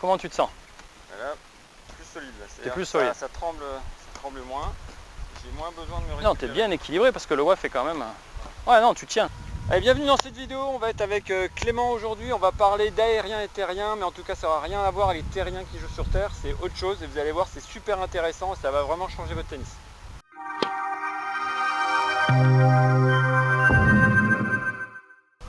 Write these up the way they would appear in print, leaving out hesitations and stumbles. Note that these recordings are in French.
comment tu te sens? Là, plus solide. T'es plus solide. Ça tremble moins. J'ai moins besoin de me récupérer. Non, t'es bien équilibré parce que le WAF est quand même... Ouais, non, tu tiens. Allez, bienvenue dans cette vidéo. On va être avec Clément aujourd'hui. On va parler d'aérien et terrien, mais en tout cas, ça n'a rien à voir avec les terriens qui jouent sur Terre. C'est autre chose et vous allez voir, c'est super intéressant et ça va vraiment changer votre tennis.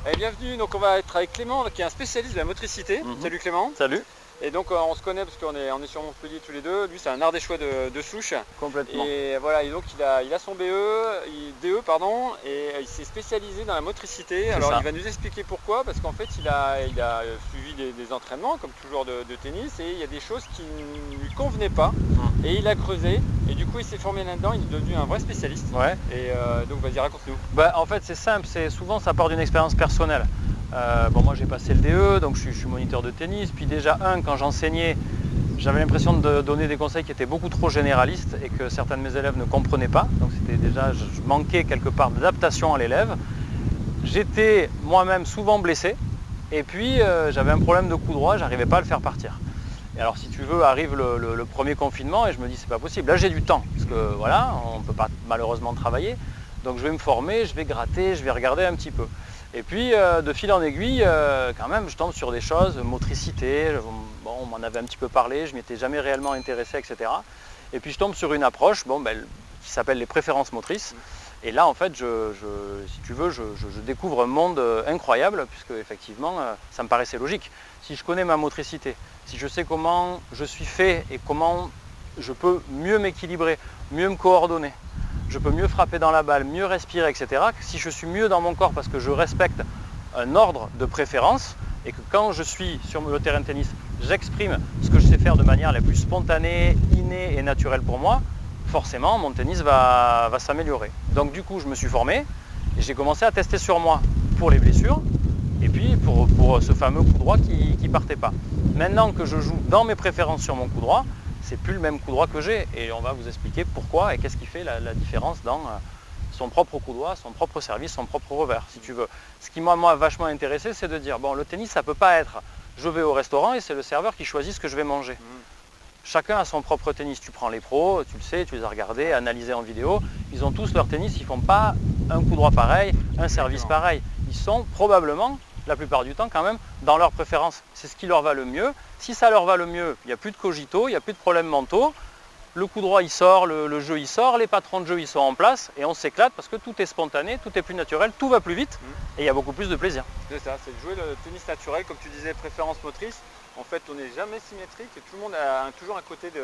Allez, bienvenue. Donc, on va être avec Clément, qui est un spécialiste de la motricité. Salut Clément. Salut. Et donc on se connaît parce qu'on est sur Montpellier tous les deux. Lui c'est un ardéchois de souche. Complètement. Et voilà, et donc il a son DE pardon, et il s'est spécialisé dans la motricité. Alors il va nous expliquer pourquoi, parce qu'en fait il a suivi des entraînements comme toujours de tennis, et il y a des choses qui ne lui convenaient pas. Et il a creusé, et du coup il s'est formé là-dedans, il est devenu un vrai spécialiste. Ouais. Et donc vas-y, raconte-nous. Bah, en fait c'est simple, souvent ça part d'une expérience personnelle. Bon, moi j'ai passé le DE, donc je suis moniteur de tennis. Puis déjà, quand j'enseignais, j'avais l'impression de donner des conseils qui étaient beaucoup trop généralistes et que certains de mes élèves ne comprenaient pas. Donc c'était déjà, je manquais quelque part d'adaptation à l'élève. J'étais moi-même souvent blessé et puis j'avais un problème de coup droit, j'arrivais pas à le faire partir. Et alors si tu veux, arrive le premier confinement et je me dis c'est pas possible. Là j'ai du temps parce que voilà, on ne peut pas malheureusement travailler. Donc je vais me former, je vais gratter, je vais regarder un petit peu. Et puis de fil en aiguille, quand même, je tombe sur des choses, motricité, bon, on m'en avait un petit peu parlé, je m'y étais jamais réellement intéressé, etc. Et puis je tombe sur une approche qui s'appelle les préférences motrices. Et là, en fait, si tu veux, je découvre un monde incroyable, puisque effectivement, ça me paraissait logique. Si je connais ma motricité, si je sais comment je suis fait et comment je peux mieux m'équilibrer, mieux me coordonner, je peux mieux frapper dans la balle, mieux respirer, etc. Si je suis mieux dans mon corps parce que je respecte un ordre de préférence et que quand je suis sur le terrain de tennis, j'exprime ce que je sais faire de manière la plus spontanée, innée et naturelle pour moi, forcément mon tennis va s'améliorer. Donc du coup je me suis formé et j'ai commencé à tester sur moi pour les blessures et puis pour ce fameux coup droit qui ne partait pas. Maintenant que je joue dans mes préférences sur mon coup droit, c'est plus le même coup droit que j'ai et on va vous expliquer pourquoi et qu'est-ce qui fait la différence dans son propre coup droit, son propre service, son propre revers si tu veux. Ce qui m'a vachement intéressé, c'est de dire bon, le tennis ça peut pas être je vais au restaurant et c'est le serveur qui choisit ce que je vais manger. Chacun a son propre tennis. Tu prends les pros, tu le sais, tu les as regardés, analysés en vidéo, ils ont tous leur tennis, ils font pas un coup droit pareil, un service pareil. Ils sont probablement la plupart du temps quand même dans leurs préférences. C'est ce qui leur va le mieux. Si ça leur va le mieux, il n'y a plus de cogito, il n'y a plus de problèmes mentaux. Le coup droit il sort, le jeu il sort, les patrons de jeu ils sont en place et on s'éclate parce que tout est spontané, tout est plus naturel, tout va plus vite et il y a beaucoup plus de plaisir. C'est ça, c'est de jouer le tennis naturel, comme tu disais, préférence motrice. En fait, on n'est jamais symétrique et tout le monde a toujours un côté de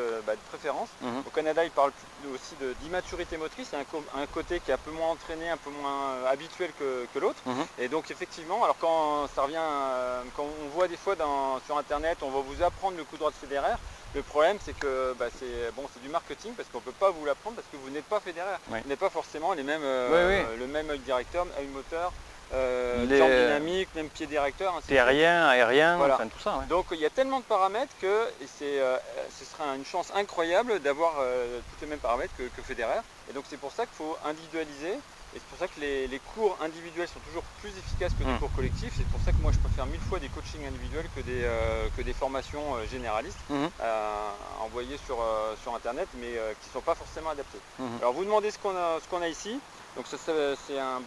préférence. Au Canada, ils parlent aussi d'immaturité motrice. Il y a un côté qui est un peu moins entraîné, un peu moins habituel que l'autre. Et donc, effectivement, alors quand ça revient, quand on voit des fois sur Internet, on va vous apprendre le coup droit de Federer. Le problème, c'est que c'est du marketing parce qu'on ne peut pas vous l'apprendre parce que vous n'êtes pas Federer. Vous n'êtes pas forcément le même œil directeur, œil moteur. Jambe dynamique, même pied directeur, terrien, aérien, voilà. Enfin tout ça. Ouais. Donc il y a tellement de paramètres que ce sera une chance incroyable d'avoir tous les mêmes paramètres que Federer. Et donc c'est pour ça qu'il faut individualiser. Et c'est pour ça que les cours individuels sont toujours plus efficaces que des cours collectifs. C'est pour ça que moi je préfère 1000 fois des coachings individuels que des formations généralistes envoyées sur internet mais qui ne sont pas forcément adaptées. Alors vous demandez ce qu'on a ici. Donc c'est un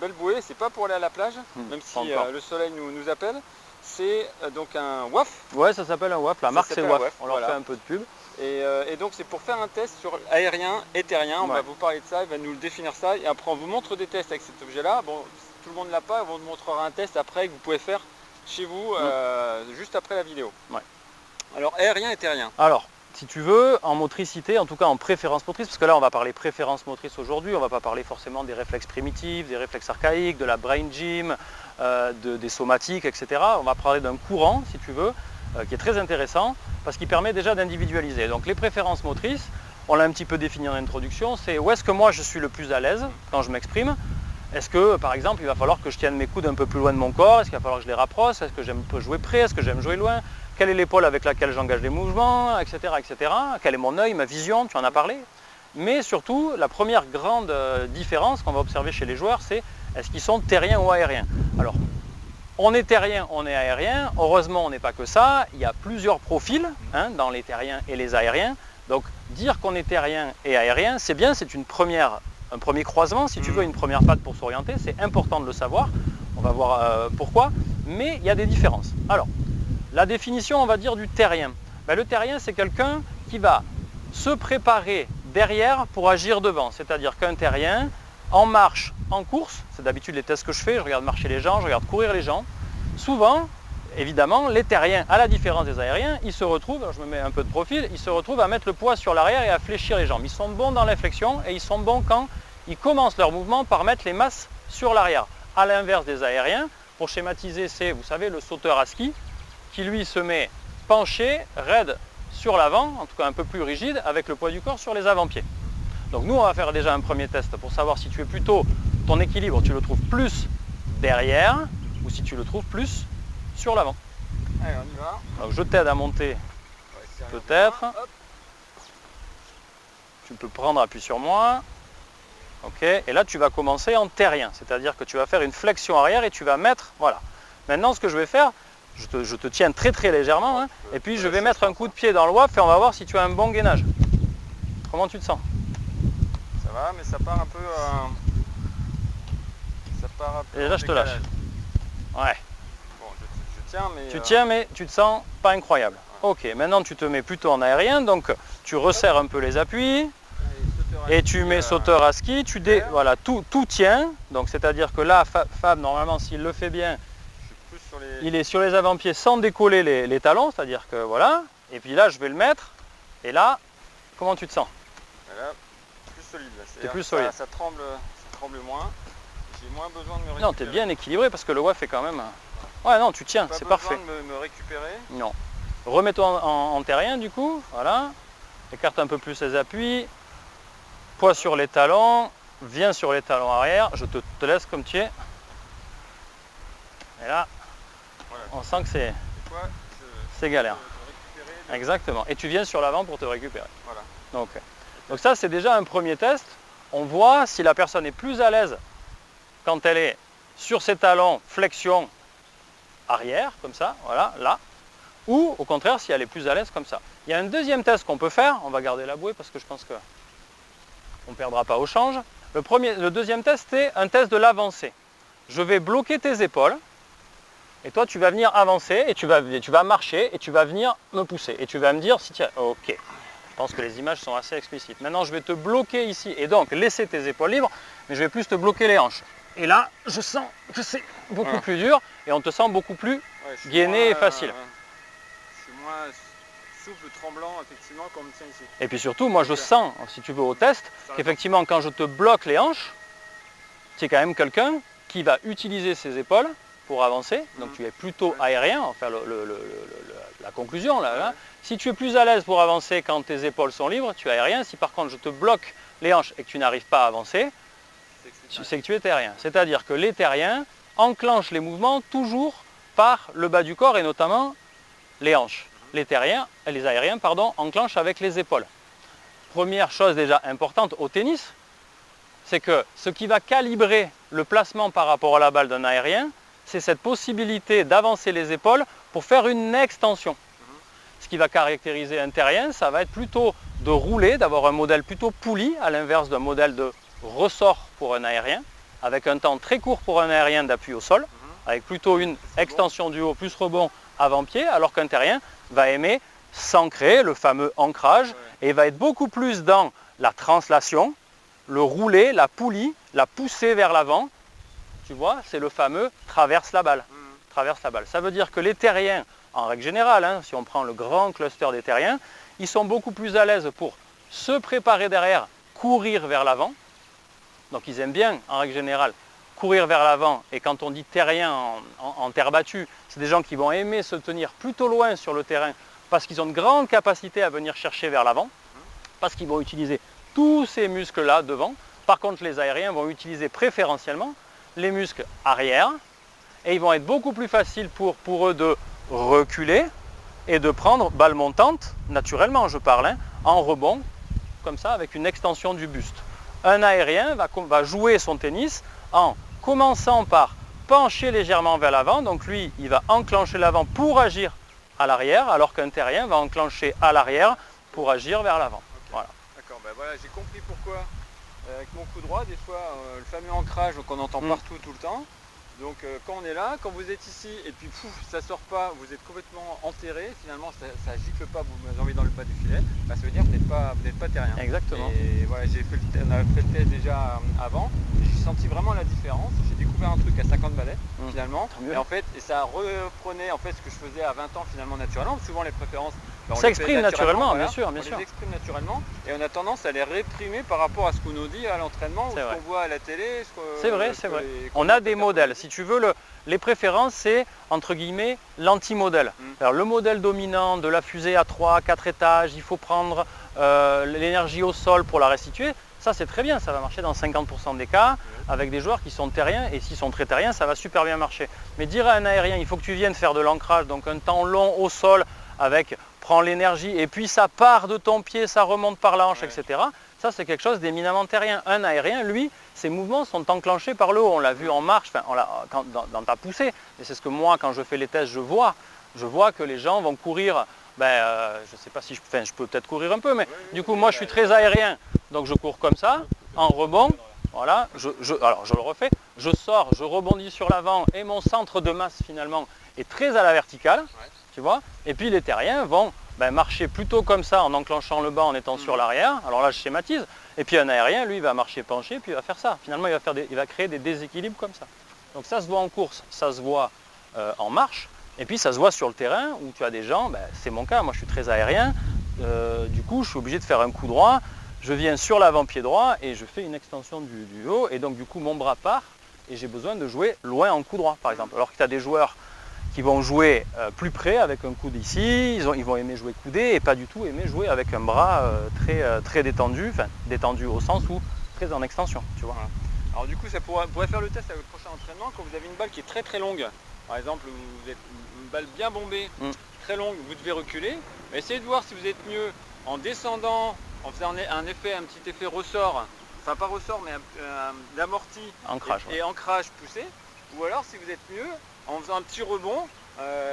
belle bouée, c'est pas pour aller à la plage, même si le soleil nous appelle. C'est donc un WAF. Ouais, ça s'appelle un WAF, la marque c'est WAF. On leur fait un peu de pub. Et donc c'est pour faire un test sur aérien et terrien, on va vous parler de ça, il va nous le définir ça, et après on vous montre des tests avec cet objet-là. Bon, tout le monde ne l'a pas, on vous montrera un test après que vous pouvez faire chez vous juste après la vidéo. Ouais. Alors aérien et terrien. Alors, si tu veux, en motricité, en tout cas en préférence motrice, parce que là on va parler préférence motrice aujourd'hui, on ne va pas parler forcément des réflexes primitifs, des réflexes archaïques, de la brain gym, des somatiques, etc. On va parler d'un courant, si tu veux, qui est très intéressant, parce qu'il permet déjà d'individualiser. Donc les préférences motrices, on l'a un petit peu défini en introduction, c'est où est-ce que moi je suis le plus à l'aise quand je m'exprime. Est-ce que, par exemple, il va falloir que je tienne mes coudes un peu plus loin de mon corps? Est-ce qu'il va falloir que je les rapproche? Est-ce que j'aime jouer près? Est-ce que j'aime jouer loin? Quelle est l'épaule avec laquelle j'engage les mouvements, etc., etc. Quel est mon œil, ma vision? Tu en as parlé. Mais surtout, la première grande différence qu'on va observer chez les joueurs, c'est est-ce qu'ils sont terriens ou aériens? Alors, On est terrien, on est aérien. Heureusement, on n'est pas que ça. Il y a plusieurs profils dans les terriens et les aériens. Donc, dire qu'on est terrien et aérien, c'est bien, c'est un premier croisement, si tu veux, une première patte pour s'orienter. C'est important de le savoir. On va voir pourquoi. Mais il y a des différences. Alors, la définition, on va dire, du terrien. Le terrien, c'est quelqu'un qui va se préparer derrière pour agir devant. C'est-à-dire qu'un terrien, en marche, en course, c'est d'habitude les tests que je fais, je regarde marcher les gens, je regarde courir les gens. Souvent, évidemment, les terriens, à la différence des aériens, ils se retrouvent, alors je me mets un peu de profil, ils se retrouvent à mettre le poids sur l'arrière et à fléchir les jambes. Ils sont bons dans l'inflexion et ils sont bons quand ils commencent leur mouvement par mettre les masses sur l'arrière. À l'inverse des aériens, pour schématiser, c'est, vous savez, le sauteur à ski, qui lui se met penché, raide sur l'avant, en tout cas un peu plus rigide, avec le poids du corps sur les avant-pieds. Donc nous, on va faire déjà un premier test pour savoir si tu es plutôt, ton équilibre, tu le trouves plus derrière ou si tu le trouves plus sur l'avant. Allez, on y va. Donc je t'aide à monter, peut-être. Tu peux prendre appui sur moi. Ok, et là tu vas commencer en terrien, c'est-à-dire que tu vas faire une flexion arrière et tu vas mettre, voilà. Maintenant ce que je vais faire, je te tiens très très légèrement, et puis je vais mettre un coup de pied dans le WAF et on va voir si tu as un bon gainage. Comment tu te sens? Ça va, mais ça part un peu... ça part un peu... Et là je te lâche. Ouais. Bon, je tiens, mais... Tu tiens, mais tu te sens pas incroyable. Ouais. Ok, maintenant tu te mets plutôt en aérien, donc tu resserres un peu les appuis. Et tu mets sauteur à ski, voilà, tout tient. Donc c'est-à-dire que là, Fab, normalement, s'il le fait bien, il est sur les avant-pieds sans décoller les talons, c'est-à-dire que voilà. Et puis là, je vais le mettre. Et là, comment tu te sens? Là, plus solide. T'es plus solide. Ça tremble moins. J'ai moins besoin de me récupérer. Non, tu es bien équilibré parce que le WAF est quand même... Ouais, non, tu tiens, c'est parfait. Pas besoin de me récupérer. Non. Remets-toi en terrien du coup, voilà. Écarte un peu plus les appuis. Poids sur les talons, viens sur les talons arrière, je te laisse comme tu es. Et là, voilà. On sent que c'est galère. Exactement. Et tu viens sur l'avant pour te récupérer. Voilà. Donc ça, c'est déjà un premier test. On voit si la personne est plus à l'aise quand elle est sur ses talons, flexion arrière, comme ça, voilà, là. Ou au contraire, si elle est plus à l'aise comme ça. Il y a un deuxième test qu'on peut faire. On va garder la bouée parce que je pense que on ne perdra pas au change. Le deuxième test, c'est un test de l'avancée. Je vais bloquer tes épaules et toi tu vas venir avancer et tu vas marcher et tu vas venir me pousser. Et tu vas me dire si tu as... Ok, je pense que les images sont assez explicites. Maintenant je vais te bloquer ici et donc laisser tes épaules libres, mais je vais plus te bloquer les hanches. Et là, je sens que c'est beaucoup plus dur et on te sent beaucoup plus gainé et facile. Je suis moins souple, tremblant, effectivement, comme on me tient ici. Et puis surtout, moi je sens, si tu veux au test, qu'effectivement quand je te bloque les hanches, tu es quand même quelqu'un qui va utiliser ses épaules pour avancer. Donc tu es plutôt aérien, enfin la conclusion là. Si tu es plus à l'aise pour avancer quand tes épaules sont libres, tu es aérien. Si par contre je te bloque les hanches et que tu n'arrives pas à avancer, c'est que tu es terrien. C'est-à-dire que les terriens enclenchent les mouvements toujours par le bas du corps et notamment les hanches. Les aériens enclenchent avec les épaules. Première chose déjà importante au tennis, c'est que ce qui va calibrer le placement par rapport à la balle d'un aérien, c'est cette possibilité d'avancer les épaules pour faire une extension. Ce qui va caractériser un terrien, ça va être plutôt de rouler, d'avoir un modèle plutôt pouli, à l'inverse d'un modèle de ressort pour un aérien, avec un temps très court pour un aérien d'appui au sol, avec plutôt une extension du haut plus rebond avant-pied, alors qu'un terrien va aimer s'ancrer, le fameux ancrage, et va être beaucoup plus dans la translation, le rouler, la poulie, la pousser vers l'avant. Tu vois, c'est le fameux traverse la balle. Traverse la balle. Ça veut dire que les terriens, en règle générale, si on prend le grand cluster des terriens, ils sont beaucoup plus à l'aise pour se préparer derrière, courir vers l'avant. Donc ils aiment bien, en règle générale, courir vers l'avant. Et quand on dit terrien en terre battue, c'est des gens qui vont aimer se tenir plutôt loin sur le terrain parce qu'ils ont de grandes capacités à venir chercher vers l'avant, parce qu'ils vont utiliser tous ces muscles-là devant. Par contre, les aériens vont utiliser préférentiellement les muscles arrière et ils vont être beaucoup plus faciles pour eux de reculer et de prendre balle montante, naturellement je parle, en rebond, comme ça, avec une extension du buste. Un aérien va jouer son tennis en commençant par pencher légèrement vers l'avant. Donc lui, il va enclencher l'avant pour agir à l'arrière, alors qu'un terrien va enclencher à l'arrière pour agir vers l'avant. Okay. Voilà. D'accord, ben voilà, j'ai compris pourquoi avec mon coup droit, des fois, le fameux ancrage qu'on entend partout tout le temps. Donc quand on est là, quand vous êtes ici et puis pouf, ça sort pas, vous êtes complètement enterré, finalement ça gicle pas, vous m'avez envie dans le bas du filet, bah, ça veut dire que vous n'êtes pas terrien. Exactement. Et voilà, on a fait le test déjà avant, j'ai senti vraiment la différence, j'ai découvert un truc à 50 balais finalement, et en fait, et ça reprenait en fait ce que je faisais à 20 ans finalement naturellement, souvent les préférences. Ça exprime naturellement, voilà, bien sûr. On les exprime naturellement et on a tendance à les réprimer par rapport à ce qu'on nous dit à l'entraînement ou ce qu'on voit à la télé. C'est vrai, c'est vrai. On a des modèles. Si tu veux, les préférences, c'est entre guillemets l'anti-modèle. Alors le modèle dominant de la fusée à 3, 4 étages, il faut prendre l'énergie au sol pour la restituer. Ça c'est très bien, ça va marcher dans 50% des cas avec des joueurs qui sont terriens et s'ils sont très terriens, ça va super bien marcher. Mais dire à un aérien, il faut que tu viennes faire de l'ancrage, donc un temps long au sol avec prends l'énergie et puis ça part de ton pied, ça remonte par la hanche, etc. Ça c'est quelque chose d'éminemment terrien. Un aérien, lui, ses mouvements sont enclenchés par le haut. On l'a vu en marche, enfin, dans ta poussée. Et c'est ce que moi, quand je fais les tests, je vois. Je vois que les gens vont courir. Je ne sais pas si je peux peut-être courir un peu, mais du coup, moi, je suis très aérien. Donc je cours comme ça, en rebond. Voilà. Alors je le refais. Je sors, je rebondis sur l'avant et mon centre de masse finalement est très à la verticale. Tu vois. Et puis les terriens vont marcher plutôt comme ça en enclenchant le bas en étant sur l'arrière. Alors là je schématise. Et puis un aérien lui va marcher penché puis il va faire ça. Finalement il va créer des déséquilibres comme ça. Donc ça se voit en course, ça se voit en marche. Et puis ça se voit sur le terrain où tu as des gens, c'est mon cas, moi je suis très aérien. Du coup je suis obligé de faire un coup droit. Je viens sur l'avant-pied droit et je fais une extension du haut. Et donc du coup mon bras part et j'ai besoin de jouer loin en coup droit par exemple. Alors que tu as des joueurs qui vont jouer plus près avec un coude ici, ils vont aimer jouer coudé et pas du tout aimer jouer avec un bras très détendu, enfin détendu au sens où très en extension, tu vois. Voilà. Alors du coup, ça pourrait faire le test à votre prochain entraînement quand vous avez une balle qui est très très longue. Par exemple, vous êtes une balle bien bombée, très longue, vous devez reculer. Essayez de voir si vous êtes mieux en descendant, en faisant un petit effet ressort, enfin pas ressort mais d'amorti et ancrage poussé, ou alors si vous êtes mieux en faisant un petit rebond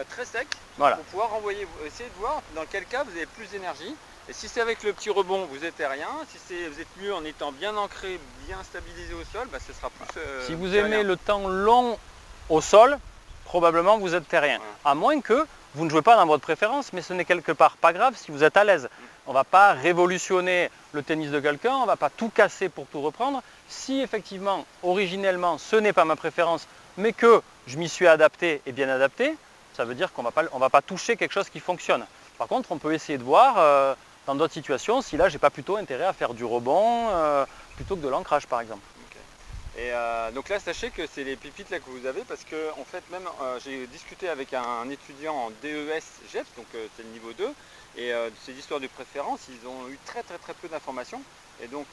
très sec pour pouvoir renvoyer. Essayez de voir dans quel cas vous avez plus d'énergie. Et si c'est avec le petit rebond, vous êtes aérien. Si vous êtes mieux en étant bien ancré, bien stabilisé au sol, ce sera plus si vous aimez le temps long au sol, probablement vous êtes terrien. À moins que vous ne jouez pas dans votre préférence, mais ce n'est quelque part pas grave si vous êtes à l'aise. On ne va pas révolutionner le tennis de quelqu'un, on ne va pas tout casser pour tout reprendre. Si effectivement, originellement, ce n'est pas ma préférence, mais que je m'y suis adapté et bien adapté, ça veut dire qu'on ne va pas toucher quelque chose qui fonctionne. Par contre, on peut essayer de voir dans d'autres situations si là, j'ai pas plutôt intérêt à faire du rebond plutôt que de l'ancrage par exemple. Et donc là, sachez que c'est les pépites là que vous avez parce que en fait, même j'ai discuté avec un étudiant en DES GEPS, donc c'est le niveau 2, et ces histoires de préférence, ils ont eu très peu d'informations. Et donc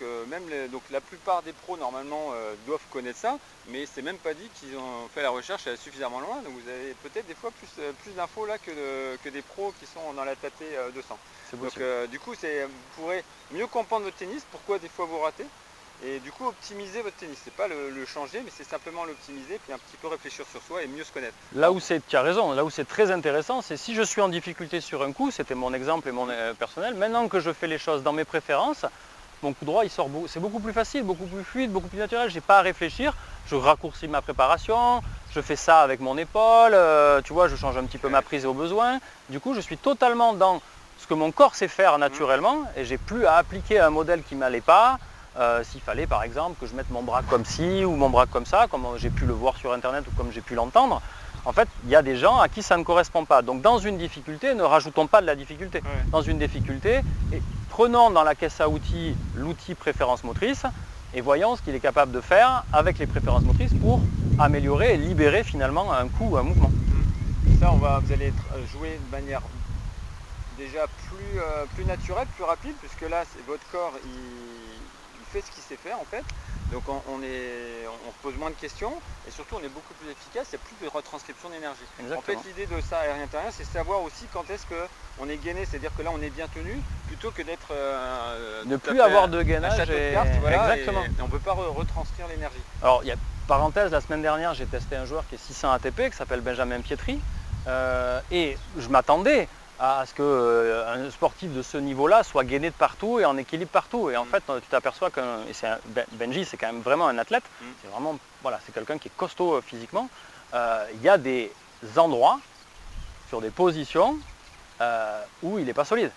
donc la plupart des pros normalement doivent connaître ça, mais c'est même pas dit qu'ils ont fait la recherche suffisamment loin. Donc vous avez peut-être des fois plus d'infos là que des pros qui sont dans la tapée 200. Donc du coup, vous pourrez mieux comprendre votre tennis, pourquoi des fois vous ratez. Et du coup optimiser votre tennis, c'est pas le changer, mais c'est simplement l'optimiser, puis un petit peu réfléchir sur soi et mieux se connaître. Là où tu as raison, là où c'est très intéressant, c'est si je suis en difficulté sur un coup, c'était mon exemple et mon personnel, maintenant que je fais les choses dans mes préférences, mon coup droit il sort, c'est beaucoup plus facile, beaucoup plus fluide, beaucoup plus naturel, j'ai pas à réfléchir, je raccourcis ma préparation, je fais ça avec mon épaule, tu vois, je change un petit peu ma prise au besoin, du coup je suis totalement dans ce que mon corps sait faire naturellement et j'ai plus à appliquer un modèle qui m'allait pas. S'il fallait par exemple que je mette mon bras comme ci ou mon bras comme ça, comme j'ai pu le voir sur internet ou comme j'ai pu l'entendre, en fait il y a des gens à qui ça ne correspond pas. Donc dans une difficulté, ne rajoutons pas de la difficulté. Dans une difficulté, prenons dans la caisse à outils l'outil préférence motrice et voyons ce qu'il est capable de faire avec les préférences motrices pour améliorer et libérer finalement un coup ou un mouvement. Ça vous allez jouer de manière déjà plus naturelle, plus rapide, puisque là votre corps il fait ce qu'il sait faire en fait, donc on pose moins de questions et surtout on est beaucoup plus efficace, il n'y a plus de retranscription d'énergie. En fait l'idée de ça aérien-terrien, c'est savoir aussi quand est-ce qu'on est gainé, c'est-à-dire que là on est bien tenu plutôt que d'être ne plus avoir de gainage de cartes, voilà, exactement. et on ne peut pas retranscrire l'énergie. Alors il y a parenthèse, la semaine dernière, j'ai testé un joueur qui est 600 ATP, qui s'appelle Benjamin Pietri, et je m'attendais à ce qu'un sportif de ce niveau-là soit gainé de partout et en équilibre partout. Et en fait, tu t'aperçois que Benji, c'est quand même vraiment un athlète, c'est vraiment, voilà, c'est quelqu'un qui est costaud physiquement. Il y a des endroits, sur des positions, où il n'est pas solide.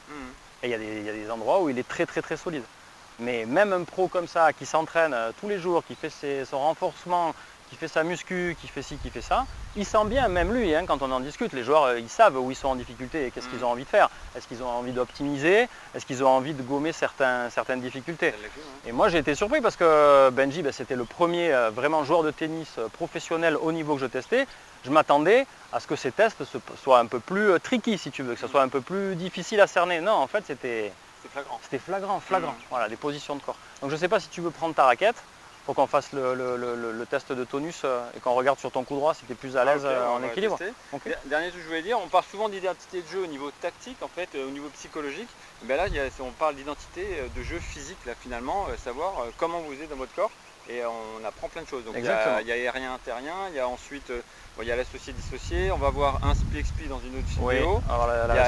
Et il y a des endroits où il est très très très solide. Mais même un pro comme ça, qui s'entraîne tous les jours, qui fait son renforcement, qui fait sa muscu, qui fait ci, qui fait ça, il sent bien, même lui, hein, quand on en discute, les joueurs, ils savent où ils sont en difficulté et qu'est-ce qu'ils ont envie de faire. Est-ce qu'ils ont envie d'optimiser? Est-ce qu'ils ont envie de gommer certaines difficultés? Et moi, j'ai été surpris parce que Benji, c'était le premier vraiment joueur de tennis professionnel haut niveau que je testais. Je m'attendais à ce que ces tests soient un peu plus tricky, si tu veux, que ce soit un peu plus difficile à cerner. Non, en fait, c'était flagrant. Voilà, des positions de corps. Donc je ne sais pas si tu veux prendre ta raquette pour qu'on fasse le test de tonus et qu'on regarde sur ton coup droit si tu es plus à l'aise en équilibre. Okay. Dernier truc que je voulais dire, on parle souvent d'identité de jeu au niveau tactique, en fait, au niveau psychologique. Ben là, on parle d'identité de jeu physique, là, finalement, savoir comment vous êtes dans votre corps. Et on apprend plein de choses. Donc il y a aérien, terrien, il y a ensuite il y a l'associé dissocié, on va voir un split dans une autre vidéo.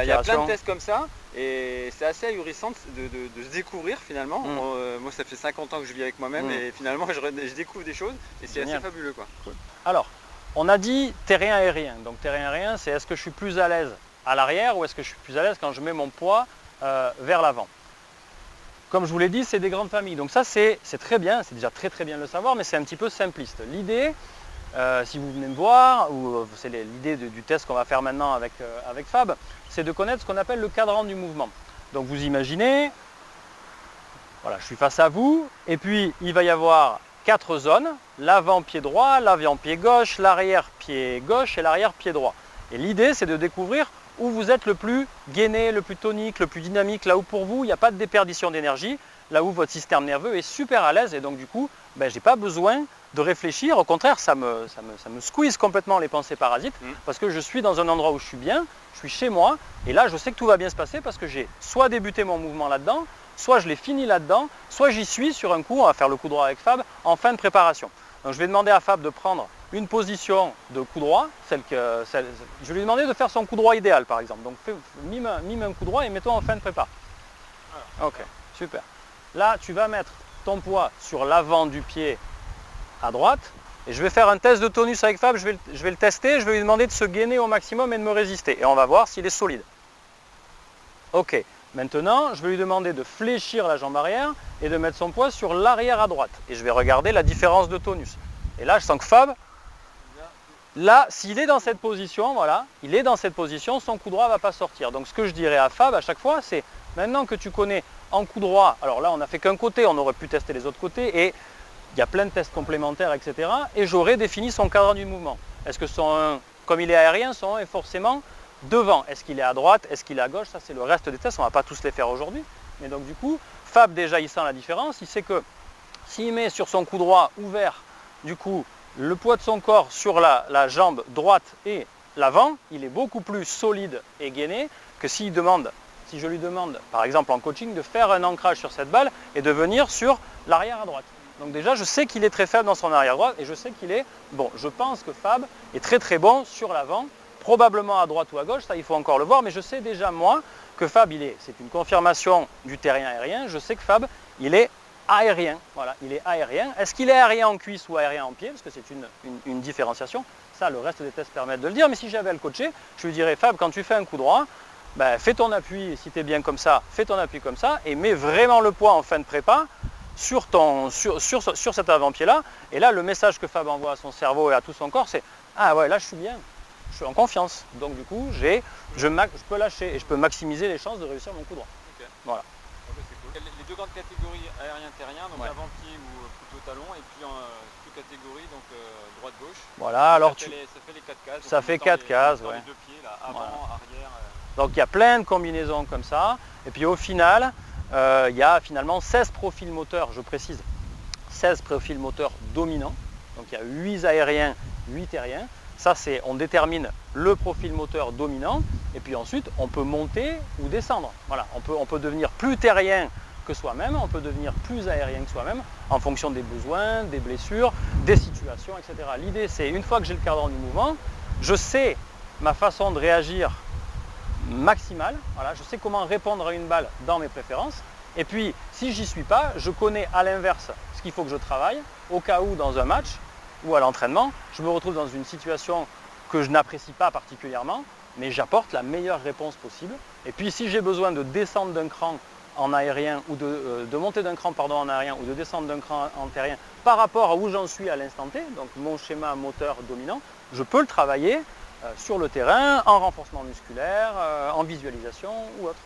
Il y a plein de tests comme ça et c'est assez ahurissant de se découvrir finalement. Moi ça fait 50 ans que je vis avec moi-même et finalement je découvre des choses et c'est assez fabuleux quoi. Cool. Alors, on a dit terrien aérien. Donc terrien aérien, c'est est-ce que je suis plus à l'aise à l'arrière ou est-ce que je suis plus à l'aise quand je mets mon poids vers l'avant. Comme je vous l'ai dit, c'est des grandes familles. Donc ça, c'est très bien, c'est déjà très bien de le savoir, mais c'est un petit peu simpliste. L'idée, si vous venez me voir, ou c'est l'idée du test qu'on va faire maintenant avec Fab, c'est de connaître ce qu'on appelle le cadran du mouvement. Donc vous imaginez, voilà, je suis face à vous, et puis il va y avoir 4 zones, l'avant pied droit, l'avant pied gauche, l'arrière pied gauche et l'arrière pied droit. Et l'idée, c'est de découvrir où vous êtes le plus gainé, le plus tonique, le plus dynamique, là où pour vous, il n'y a pas de déperdition d'énergie, là où votre système nerveux est super à l'aise et donc du coup, je n'ai pas besoin de réfléchir, au contraire, ça me squeeze complètement les pensées parasites parce que je suis dans un endroit où je suis bien, je suis chez moi et là, je sais que tout va bien se passer parce que j'ai soit débuté mon mouvement là-dedans, soit je l'ai fini là-dedans, soit j'y suis sur un coup, on va faire le coup droit avec Fab, en fin de préparation. Donc je vais demander à Fab de prendre une position de coup droit, je vais lui demander de faire son coup droit idéal par exemple. Donc mime un coup droit et mets-toi en fin de prépa. Ok, super. Là, tu vas mettre ton poids sur l'avant du pied à droite et je vais faire un test de tonus avec Fab, je vais le tester, je vais lui demander de se gainer au maximum et de me résister. Et on va voir s'il est solide. Ok, maintenant, je vais lui demander de fléchir la jambe arrière et de mettre son poids sur l'arrière à droite. Et je vais regarder la différence de tonus. Et là, je sens que Fab, là, s'il est dans cette position, voilà, il est dans cette position, son coup droit ne va pas sortir. Donc ce que je dirais à Fab à chaque fois, c'est maintenant que tu connais en coup droit, alors là on n'a fait qu'un côté, on aurait pu tester les autres côtés et il y a plein de tests complémentaires, etc. Et j'aurais défini son cadre du mouvement. Est-ce que son 1, comme il est aérien, son 1 est forcément devant? Est-ce qu'il est à droite? Est-ce qu'il est à gauche? Ça c'est le reste des tests, on ne va pas tous les faire aujourd'hui. Mais donc du coup, Fab déjà il sent la différence, il sait que s'il met sur son coup droit ouvert, du coup, le poids de son corps sur la jambe droite et l'avant, il est beaucoup plus solide et gainé que si je lui demande, par exemple en coaching, de faire un ancrage sur cette balle et de venir sur l'arrière à droite. Donc déjà, je sais qu'il est très faible dans son arrière droite et je sais qu'il est bon. Je pense que Fab est très bon sur l'avant, probablement à droite ou à gauche, ça il faut encore le voir, mais je sais déjà moi que Fab, c'est une confirmation du terrien aérien, je sais que Fab, il est aérien, voilà, il est aérien. Est-ce qu'il est aérien en cuisse ou aérien en pied? Parce que c'est une différenciation. Ça, le reste des tests permettent de le dire. Mais si j'avais à le coacher, je lui dirais, Fab, quand tu fais un coup droit, fais ton appui, si tu es bien comme ça, fais ton appui comme ça et mets vraiment le poids en fin de prépa sur cet avant-pied-là. Et là, le message que Fab envoie à son cerveau et à tout son corps, c'est « Ah ouais, là, je suis bien, je suis en confiance. » Donc du coup, je peux lâcher et je peux maximiser les chances de réussir mon coup droit. Okay. Voilà. Les deux grandes catégories aérien-terrien, donc avant-pied ou plutôt talon, et puis en sous-catégorie, donc droite-gauche. Voilà, alors ça fait les 4 cases. Ça fait 4 cases, ouais. Les deux pieds, là, avant, arrière. Donc il y a plein de combinaisons comme ça. Et puis au final, il y a finalement 16 profils moteurs, je précise, 16 profils moteurs dominants. Donc il y a 8 aériens, 8 terriens. Ça, on détermine le profil moteur dominant et puis ensuite on peut monter ou descendre. Voilà, on peut devenir plus terrien que soi-même, on peut devenir plus aérien que soi-même en fonction des besoins, des blessures, des situations, etc. L'idée, c'est une fois que j'ai le cadran du mouvement, je sais ma façon de réagir maximale, voilà, je sais comment répondre à une balle dans mes préférences. Et puis, si j'y suis pas, je connais à l'inverse ce qu'il faut que je travaille, au cas où dans un match ou à l'entraînement, je me retrouve dans une situation que je n'apprécie pas particulièrement, mais j'apporte la meilleure réponse possible. Et puis, si j'ai besoin de descendre d'un cran en aérien ou de monter d'un cran en aérien ou de descendre d'un cran en terrien par rapport à où j'en suis à l'instant T, donc mon schéma moteur dominant, je peux le travailler sur le terrain, en renforcement musculaire, en visualisation ou autre.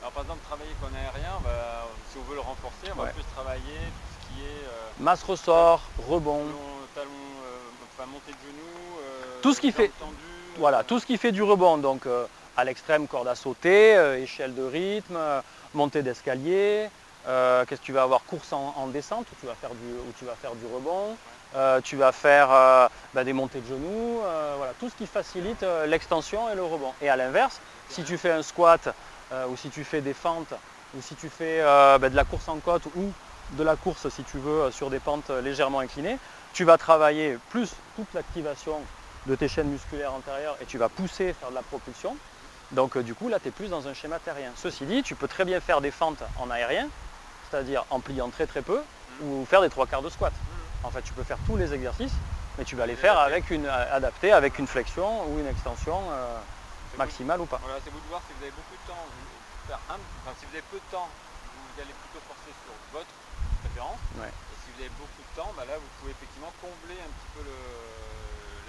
Alors par exemple, travailler qu'en aérien, si on veut le renforcer, on va plus travailler tout ce qui est masse ressort, rebond, montée de genoux, tout ce qui fait tendu, voilà, tout ce qui fait du rebond, donc à l'extrême corde à sauter, échelle de rythme, montée d'escalier, qu'est-ce que tu vas avoir, course en descente où tu vas faire du rebond, tu vas faire des montées de genoux, voilà, tout ce qui facilite l'extension et le rebond. Et à l'inverse, si tu fais un squat ou si tu fais des fentes ou si tu fais de la course en côte ou de la course si tu veux sur des pentes légèrement inclinées, tu vas travailler plus toute l'activation de tes chaînes musculaires antérieures et tu vas pousser, faire de la propulsion. Donc du coup là tu es plus dans un schéma terrien. Ceci dit, tu peux très bien faire des fentes en aérien, c'est-à-dire en pliant très très peu, ou faire des 3/4 de squat. En fait tu peux faire tous les exercices, mais tu vas les faire adaptés avec une flexion ou une extension maximale ou pas. Voilà, c'est vous de voir si vous avez beaucoup de temps, si vous avez peu de temps, vous allez plutôt forcer sur votre préférence. Ouais. Et si vous avez beaucoup de temps, là vous pouvez effectivement combler un petit peu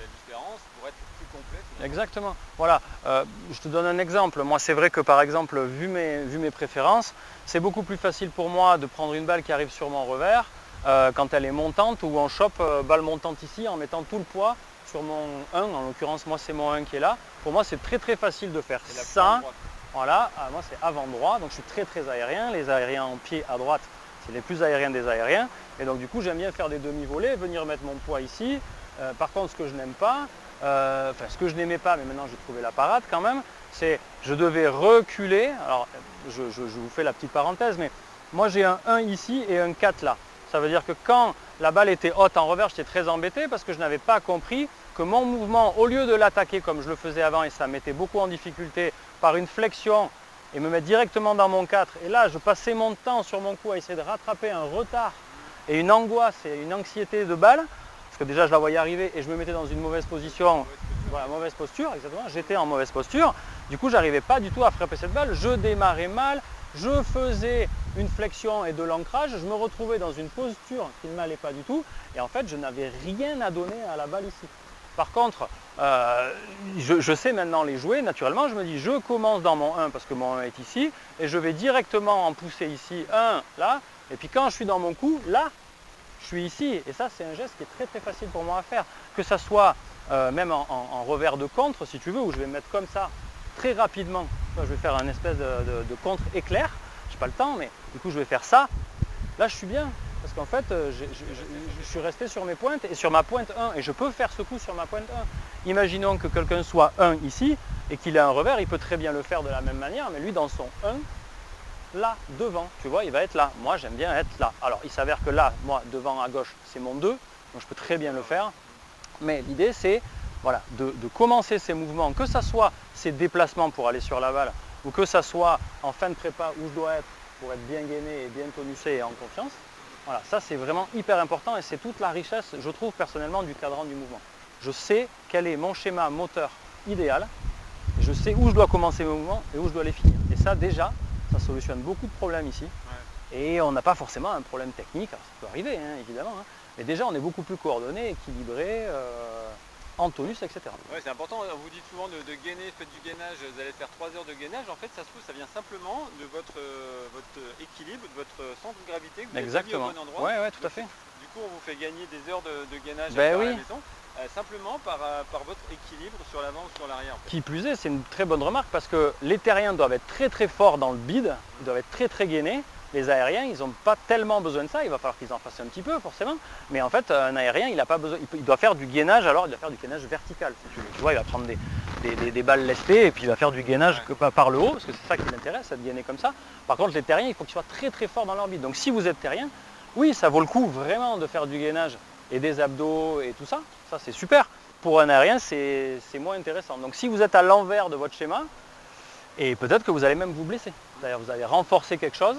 la différence pour être plus complet. Exactement. Voilà, je te donne un exemple. Moi, c'est vrai que par exemple, vu mes préférences, c'est beaucoup plus facile pour moi de prendre une balle qui arrive sur mon revers quand elle est montante ou on chope balle montante ici en mettant tout le poids sur mon 1. En l'occurrence, moi, c'est mon 1 qui est là. Pour moi, c'est très très facile de faire ça. Voilà, moi, c'est avant droit, donc je suis très très aérien. Les aériens en pied à droite, c'est les plus aériens des aériens. Et donc, du coup, j'aime bien faire des demi-volées, venir mettre mon poids ici. Par contre, ce que je n'aime pas, ce que je n'aimais pas, mais maintenant j'ai trouvé la parade quand même, c'est je devais reculer. Alors, je vous fais la petite parenthèse, mais moi j'ai un 1 ici et un 4 là. Ça veut dire que quand la balle était haute en revers, j'étais très embêté parce que je n'avais pas compris que mon mouvement, au lieu de l'attaquer comme je le faisais avant, et ça mettait beaucoup en difficulté, par une flexion et me mettre directement dans mon 4, et là je passais mon temps sur mon cou à essayer de rattraper un retard et une angoisse et une anxiété de balle, parce que déjà je la voyais arriver et je me mettais dans une mauvaise position, voilà, mauvaise posture, exactement, j'étais en mauvaise posture, du coup j'arrivais pas du tout à frapper cette balle, je démarrais mal, je faisais une flexion et de l'ancrage, je me retrouvais dans une posture qui ne m'allait pas du tout, et en fait je n'avais rien à donner à la balle ici. Par contre, je sais maintenant les jouer, naturellement, je me dis je commence dans mon 1 parce que mon 1 est ici, et je vais directement en pousser ici, 1, là, et puis quand je suis dans mon coup, là, je suis ici, et ça c'est un geste qui est très très facile pour moi à faire, que ça soit même en revers de contre, si tu veux, où je vais me mettre comme ça, très rapidement, je vais faire un espèce de contre éclair, je n'ai pas le temps, mais du coup je vais faire ça, là je suis bien, parce qu'en fait je suis resté sur mes pointes, et sur ma pointe 1, et je peux faire ce coup sur ma pointe 1. Imaginons que quelqu'un soit 1 ici, et qu'il ait un revers, il peut très bien le faire de la même manière, mais lui dans son 1, là, devant, tu vois, il va être là. Moi, j'aime bien être là. Alors, il s'avère que là, moi, devant à gauche, c'est mon 2, donc je peux très bien le faire. Mais l'idée, c'est voilà, de commencer ces mouvements, que ce soit ces déplacements pour aller sur la balle, ou que ce soit en fin de prépa où je dois être pour être bien gainé et bien tonusé et en confiance. Voilà, ça, c'est vraiment hyper important et c'est toute la richesse, je trouve, personnellement, du cadran du mouvement. Je sais quel est mon schéma moteur idéal, je sais où je dois commencer mes mouvements et où je dois les finir. Et ça, déjà, ça solutionne beaucoup de problèmes ici. Ouais. Et on n'a pas forcément un problème technique, alors ça peut arriver évidemment, mais déjà on est beaucoup plus coordonné, équilibré, en tonus, etc. Ouais, c'est important, on vous dit souvent de gainer, faites du gainage, vous allez faire 3 heures de gainage, en fait ça se trouve ça vient simplement de votre équilibre, de votre centre de gravité, que vous avez mis au bon endroit. Ouais, tout à fait. Du coup on vous fait gagner des heures de gainage à la maison. Simplement par votre équilibre sur l'avant ou sur l'arrière. En fait. Qui plus est, c'est une très bonne remarque parce que les terriens doivent être très très forts dans le bide, ils doivent être très très gainés. Les aériens, ils n'ont pas tellement besoin de ça, il va falloir qu'ils en fassent un petit peu forcément. Mais en fait, un aérien, il a pas besoin, il doit faire du gainage, alors il doit faire du gainage vertical. Si tu vois, il va prendre des balles lestées et puis il va faire du gainage par le haut, parce que c'est ça qui l'intéresse, c'est de gainer comme ça. Par contre, les terriens, il faut qu'ils soient très très forts dans l'orbite. Donc si vous êtes terrien, oui, ça vaut le coup vraiment de faire du gainage et des abdos et tout ça. Ça, c'est super. Pour un aérien, c'est moins intéressant. Donc si vous êtes à l'envers de votre schéma, et peut-être que vous allez même vous blesser. D'ailleurs, vous allez renforcer quelque chose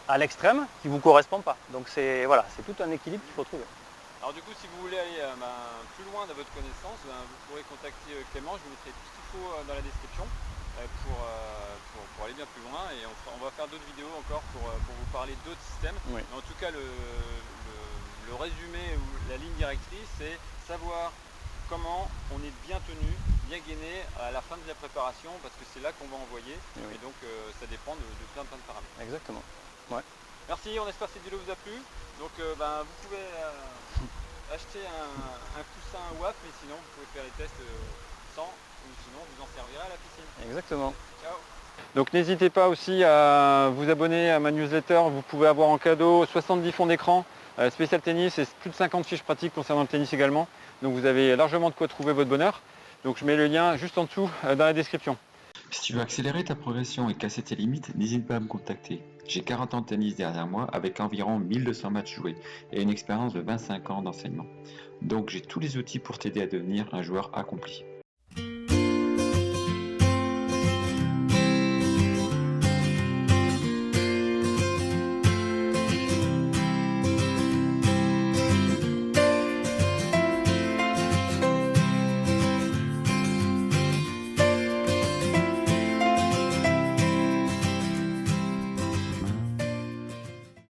à l'extrême qui ne vous correspond pas. Donc c'est voilà, c'est tout un équilibre qu'il faut trouver. Alors du coup, si vous voulez aller plus loin dans votre connaissance, vous pourrez contacter Clément, je vous mettrai tout ce qu'il faut dans la description pour aller bien plus loin, et on va faire d'autres vidéos encore pour vous parler d'autres systèmes. Oui. Mais en tout cas, le résumé ou la ligne directrice, c'est savoir comment on est bien tenu, bien gainé à la fin de la préparation, parce que c'est là qu'on va envoyer, et donc ça dépend de plein de paramètres. Exactement. Ouais. Merci, on espère que cette vidéo vous a plu. Donc vous pouvez acheter un coussin WAF, mais sinon vous pouvez faire les tests sans, ou sinon vous en servirez à la piscine. Exactement. Ciao. Donc n'hésitez pas aussi à vous abonner à ma newsletter, vous pouvez avoir en cadeau 70 fonds d'écran spécial tennis et plus de 50 fiches pratiques concernant le tennis également. Donc vous avez largement de quoi trouver votre bonheur. Donc je mets le lien juste en dessous dans la description. Si tu veux accélérer ta progression et casser tes limites, n'hésite pas à me contacter. J'ai 40 ans de tennis derrière moi avec environ 1200 matchs joués et une expérience de 25 ans d'enseignement. Donc j'ai tous les outils pour t'aider à devenir un joueur accompli.